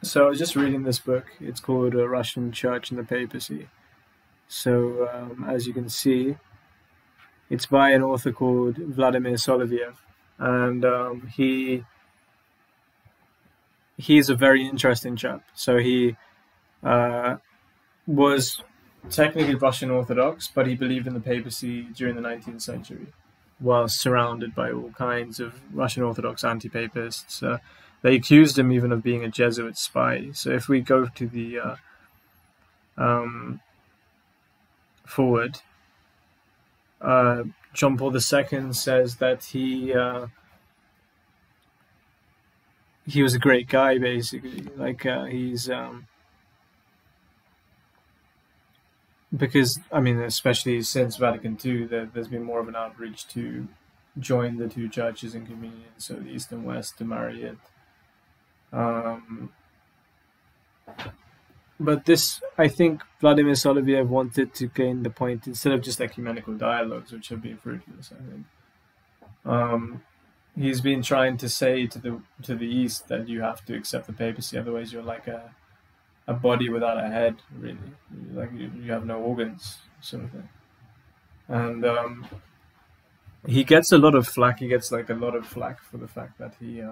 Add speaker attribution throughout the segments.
Speaker 1: So I was just reading this book. It's called Russian Church and the Papacy. So as you can see, it's by an author called Vladimir Soloviev, and he's a very interesting chap. So he was technically Russian Orthodox, but he believed in the papacy during the 19th century, while surrounded by all kinds of Russian Orthodox anti-papists. They accused him even of being a Jesuit spy. So if we go to the forward, John Paul II says that he was a great guy, basically. Like he's because I mean, especially since Vatican II, there's been more of an outreach to join the two churches in communion, so the East and West, to marry it. But this, I think Vladimir Soloviev wanted to gain the point, instead of just ecumenical dialogues, which have been fruitless, I think. He's been trying to say to the East that you have to accept the papacy, otherwise you're like a body without a head, really. Like you have no organs, sort of thing. And he gets a lot of flack. He gets like a lot of flack for the fact that he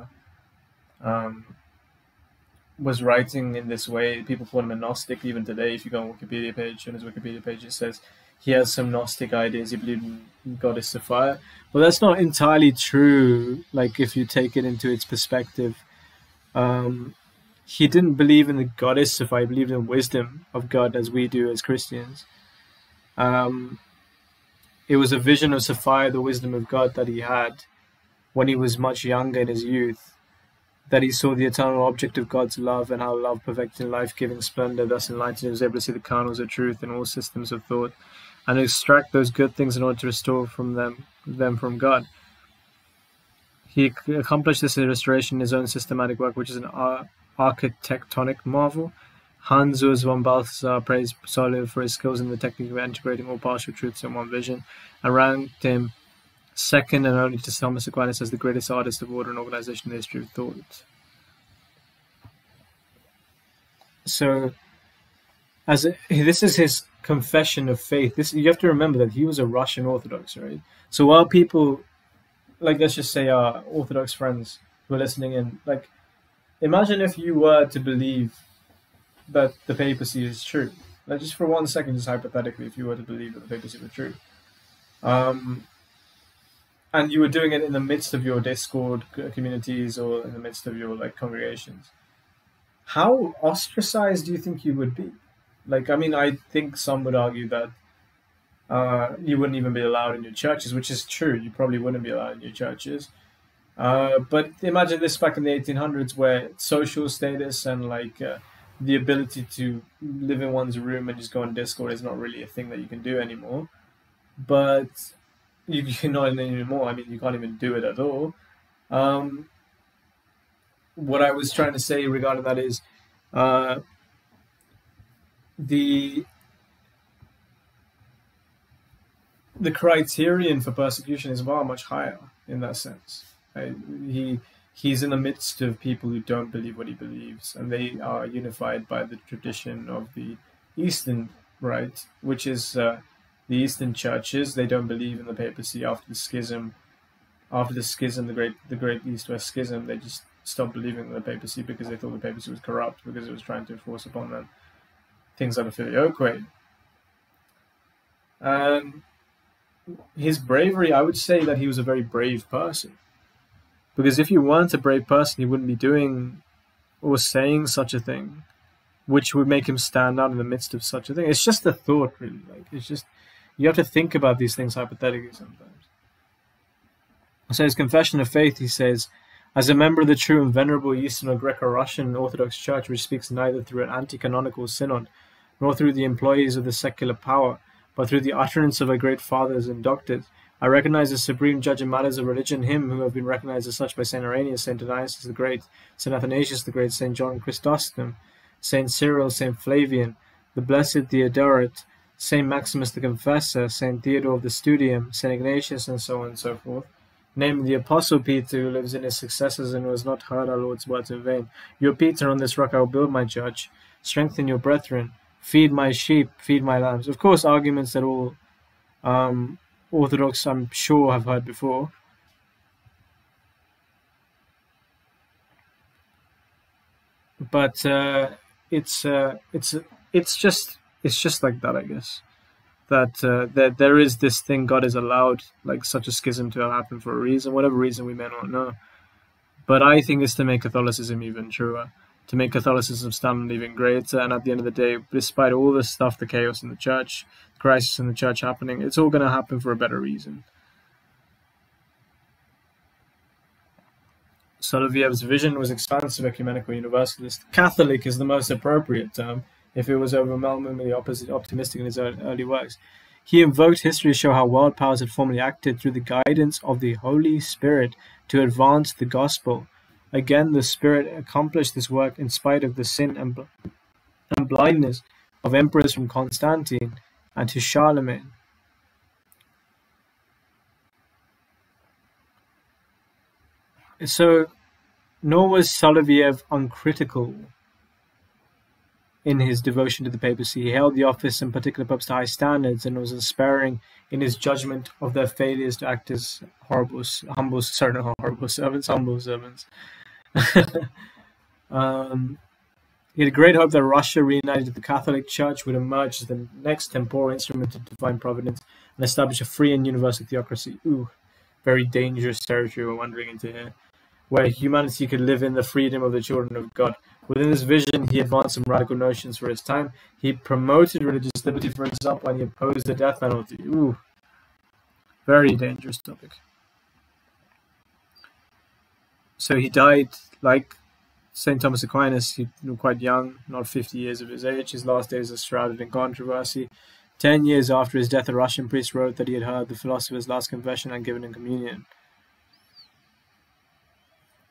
Speaker 1: was writing in this way. People call him a gnostic even today. If you go on Wikipedia page, on his Wikipedia page, it says he has some gnostic ideas. He believed in goddess Sophia. But that's not entirely true, like if you take it into its perspective. He didn't believe in the goddess Sophia. He believed in wisdom of God, as we do as Christians. It was a vision of Sophia, the wisdom of God, that he had when he was much younger in his youth, that he saw the eternal object of God's love and how love perfected in life-giving splendor, thus enlightened, he was able to see the kernels of truth in all systems of thought and extract those good things in order to restore them from God. He accomplished this restoration in his own systematic work, which is an architectonic marvel. Hans Urs von Balthasar praised Soloviev for his skills in the technique of integrating all partial truths in one vision, and ranked him second and only to Thomas Aquinas as the greatest artist of order and organization in the history of thought. So, this is his confession of faith. You have to remember that he was a Russian Orthodox, right? So while people, like let's just say our Orthodox friends who are listening in, like imagine if you were to believe that the papacy is true. Like just for 1 second, just hypothetically, if you were to believe that the papacy were true. And you were doing it in the midst of your Discord communities or in the midst of your like congregations, how ostracized do you think you would be? Like, I mean, I think some would argue that you wouldn't even be allowed in your churches, which is true. You probably wouldn't be allowed in your churches. But imagine this back in the 1800s, where social status and like the ability to live in one's room and just go on Discord is not really a thing that you can do anymore. But you're not anymore. I mean, you can't even do it at all. What I was trying to say regarding that is the criterion for persecution is far much higher in that sense. Right? He's in the midst of people who don't believe what he believes, and they are unified by the tradition of the Eastern Rite, which is the Eastern churches. They don't believe in the papacy after the schism. After the schism, the great East-West schism, they just stopped believing in the papacy because they thought the papacy was corrupt, because it was trying to enforce upon them things like the filioque. And his bravery, I would say that he was a very brave person. Because if you weren't a brave person, you wouldn't be doing or saying such a thing, which would make him stand out in the midst of such a thing. It's just a thought, really. Like, it's just, you have to think about these things hypothetically sometimes. So his confession of faith, he says, as a member of the true and venerable Eastern or Greco-Russian Orthodox Church, which speaks neither through an anti-canonical synod, nor through the employees of the secular power, but through the utterance of our great fathers and doctors, I recognize as supreme judge in matters of religion him who have been recognized as such by St. Irenaeus, St. Dionysius the Great, St. Athanasius the Great, St. John Chrysostom, St. Cyril, St. Flavian, the Blessed Theodoret, St. Maximus the Confessor, St. Theodore of the Studium, St. Ignatius, and so on and so forth. namely the Apostle Peter, who lives in his successors and who has not heard our Lord's words in vain. You are Peter, on this rock I will build my church. Strengthen your brethren. Feed my sheep, feed my lambs. Of course, arguments that all Orthodox, I'm sure, have heard before. But it's just like that, I guess. That there is this thing, God has allowed like such a schism to happen for a reason, whatever reason we may not know. But I think it's to make Catholicism even truer, to make Catholicism stand even greater. And at the end of the day, despite all this stuff, the chaos in the church, the crisis in the church happening, it's all going to happen for a better reason. Soloviev's vision was expansive, ecumenical, universalist. Catholic is the most appropriate term, if it was overwhelmingly optimistic in his early works. He invoked history to show how world powers had formerly acted through the guidance of the Holy Spirit to advance the gospel. Again, the Spirit accomplished this work in spite of the sin and blindness of emperors from Constantine and to Charlemagne. So, nor was Soloviev uncritical in his devotion to the papacy. He held the office and particular popes to high standards and was unsparing in his judgment of their failures to act as humble servants. He had a great hope that Russia, reunited with the Catholic Church, would emerge as the next temporal instrument of divine providence and establish a free and universal theocracy. Ooh, very dangerous territory we're wandering into here, where humanity could live in the freedom of the children of God. Within this vision, he advanced some radical notions for his time. He promoted religious liberty, for example, and he opposed the death penalty. Ooh, very dangerous topic. So he died, like St. Thomas Aquinas, he was quite young, not 50 years of his age. His last days are shrouded in controversy. 10 years after his death, a Russian priest wrote that he had heard the philosopher's last confession and given him communion.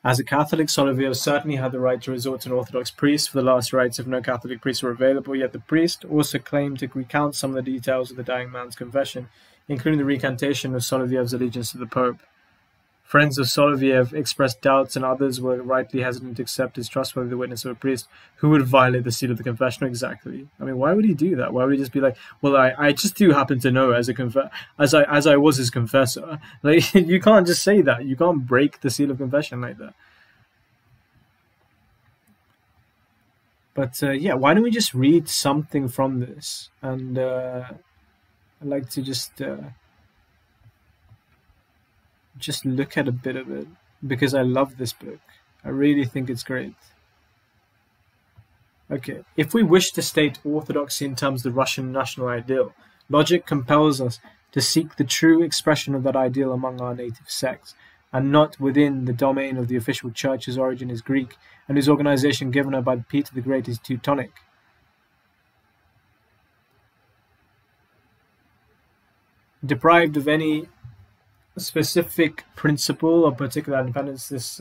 Speaker 1: As a Catholic, Soloviev certainly had the right to resort to an Orthodox priest for the last rites if no Catholic priests were available, yet the priest also claimed to recount some of the details of the dying man's confession, including the recantation of Soloviev's allegiance to the Pope. Friends of Soloviev expressed doubts, and others were rightly hesitant to accept as trustworthy the witness of a priest who would violate the seal of the confession. Exactly. I mean, why would he do that? Why would he just be like, well, I just do happen to know as I was his confessor. Like, you can't just say that. You can't break the seal of confession like that. But yeah, why don't we just read something from this? And I'd like to just look at a bit of it, because I love this book. I really think it's great. Okay, if we wish to state orthodoxy in terms of the Russian national ideal, logic compels us to seek the true expression of that ideal among our native sects, and not within the domain of the official church whose origin is Greek, and whose organization given her by Peter the Great is Teutonic. Deprived of any specific principle or particular independence, this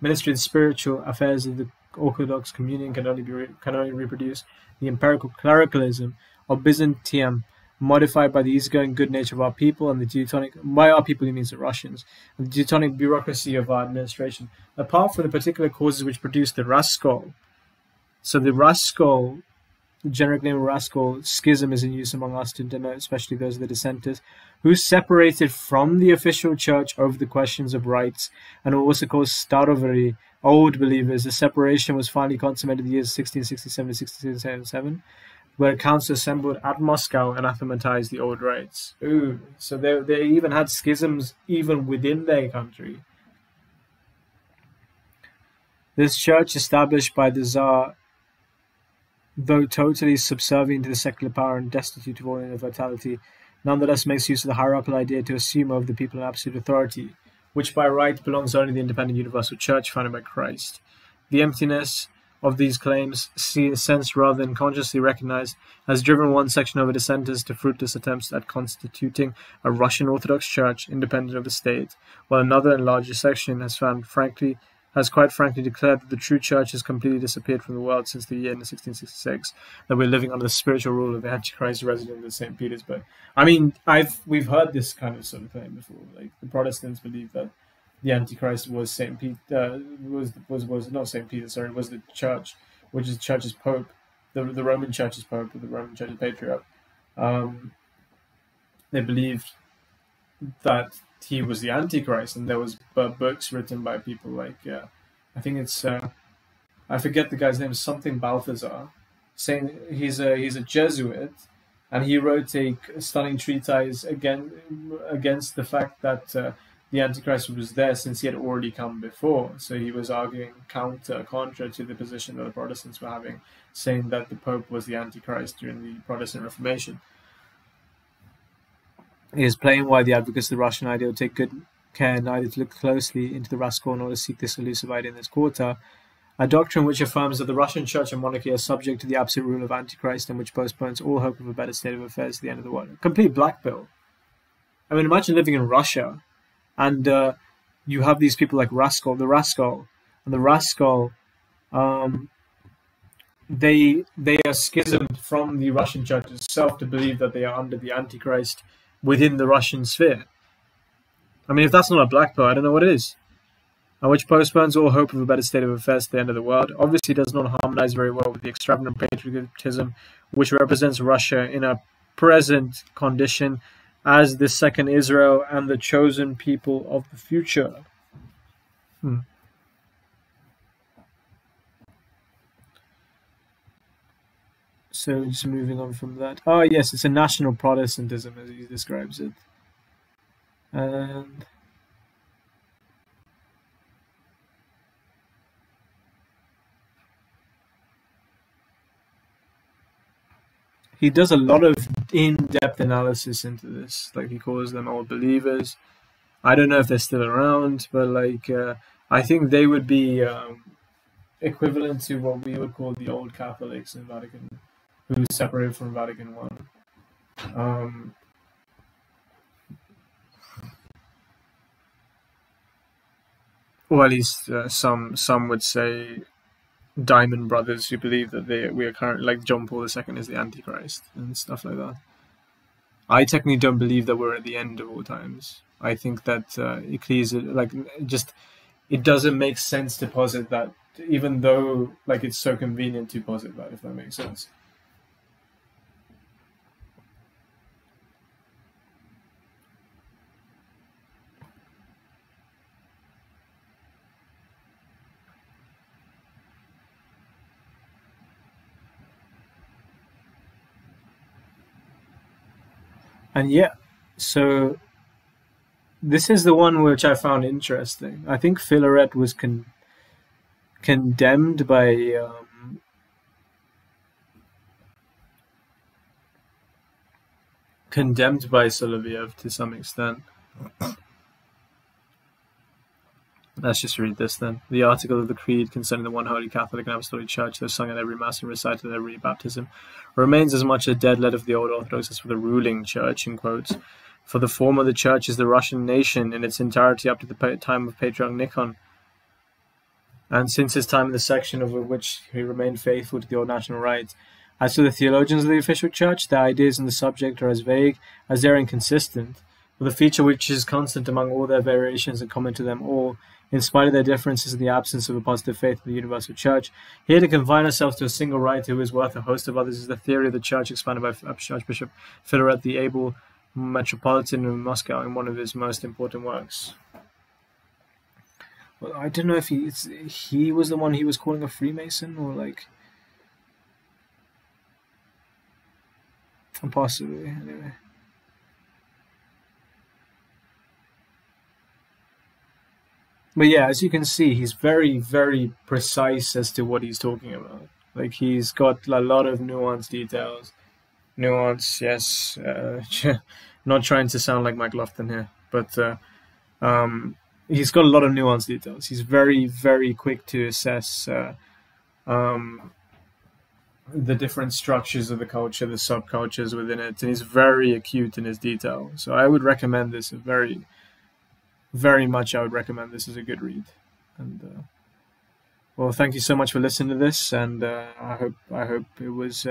Speaker 1: ministry of the spiritual affairs of the Orthodox communion can only reproduce the empirical clericalism of Byzantium, modified by the easygoing good nature of our people and the Teutonic, by our people he means the Russians, and the Teutonic bureaucracy of our administration, apart from the particular causes which produce the Raskol. So the Raskol, the generic name of Raskol, schism is in use among us to denote especially those of the dissenters, who separated from the official church over the questions of rights, and were also called Staroveri, old believers. The separation was finally consummated in the years 1667 to 1677, where a council assembled at Moscow and anathematized the old rites. Ooh, so they even had schisms even within their country. This church, established by the Tsar, though totally subservient to the secular power and destitute of all inner vitality, nonetheless makes use of the hierarchical idea to assume over the people an absolute authority, which by right belongs only to the independent universal church founded by Christ. The emptiness of these claims, sensed rather than consciously recognized, has driven one section of the dissenters to fruitless attempts at constituting a Russian Orthodox Church independent of the state, while another and larger section has quite frankly declared that the true church has completely disappeared from the world since the year 1666, that we're living under the spiritual rule of the Antichrist resident of St. Petersburg. I mean, we've heard this kind of sort of claim before. Like, the Protestants believe that the Antichrist was Saint Peter, was not Saint Peter, sorry, was the Church, which is the Church's Pope, the Roman Church's Pope, or the Roman Church's Patriarch. They believed that he was the Antichrist, and there was books written by people like I think it's I forget the guy's name, something Balthazar, saying he's a Jesuit, and he wrote a stunning treatise against the fact that the Antichrist was there since he had already come before. So he was arguing contra to the position that the Protestants were having, saying that the Pope was the Antichrist during the Protestant Reformation. It is plain why the advocates of the Russian ideal take good care neither to look closely into the rascal nor to seek this elusive idea in this quarter. A doctrine which affirms that the Russian Church and monarchy are subject to the absolute rule of Antichrist and which postpones all hope of a better state of affairs to the end of the world. Complete black pill. I mean, imagine living in Russia and you have these people like the Rascal, they are schismed from the Russian Church itself to believe that they are under the Antichrist within the Russian sphere. I mean, if that's not a black pill, I don't know what is. And which postpones all hope of a better state of affairs to the end of the world, obviously does not harmonize very well with the extravagant patriotism which represents Russia in a present condition as the second Israel and the chosen people of the future. So just moving on from that. Oh yes, it's a national Protestantism as he describes it. And he does a lot of in-depth analysis into this. Like, he calls them old believers. I don't know if they're still around, but like I think they would be equivalent to what we would call the old Catholics in Vatican, who separated from Vatican I. Or at least some would say Diamond Brothers, who believe that we are currently, like John Paul II is the Antichrist and stuff like that. I technically don't believe that we're at the end of all times. I think that Ecclesia, like, just, it doesn't make sense to posit that, even though like it's so convenient to posit that, if that makes sense. And yeah, so this is the one which I found interesting. I think Philaret was condemned by Soloviev to some extent. Let's just read this then. The article of the Creed concerning the one holy Catholic and Apostolic Church, though sung at every Mass and recited at every baptism, remains as much a dead letter for the old Orthodox as for the ruling Church, in quotes. For the form of the Church is the Russian nation in its entirety up to the time of Patriarch Nikon, and since his time in the section over which he remained faithful to the old national rites. As to the theologians of the official Church, their ideas on the subject are as vague as they are inconsistent, but the feature which is constant among all their variations and common to them all, in spite of their differences in the absence of a positive faith in the universal Church, here to confine ourselves to a single writer who is worth a host of others is the theory of the Church expounded by Archbishop Philaret, the able Metropolitan of Moscow, in one of his most important works. Well, I don't know if he was the one he was calling a Freemason, or like, possibly, anyway. But yeah, as you can see, he's very, very precise as to what he's talking about. Like, he's got a lot of nuanced details. Nuance, yes. Not trying to sound like Mike Lofton here, but he's got a lot of nuanced details. He's very, very quick to assess the different structures of the culture, the subcultures within it, and he's very acute in his detail. So I would recommend this very much. I would recommend this as a good read. And well, thank you so much for listening to this, and I hope it was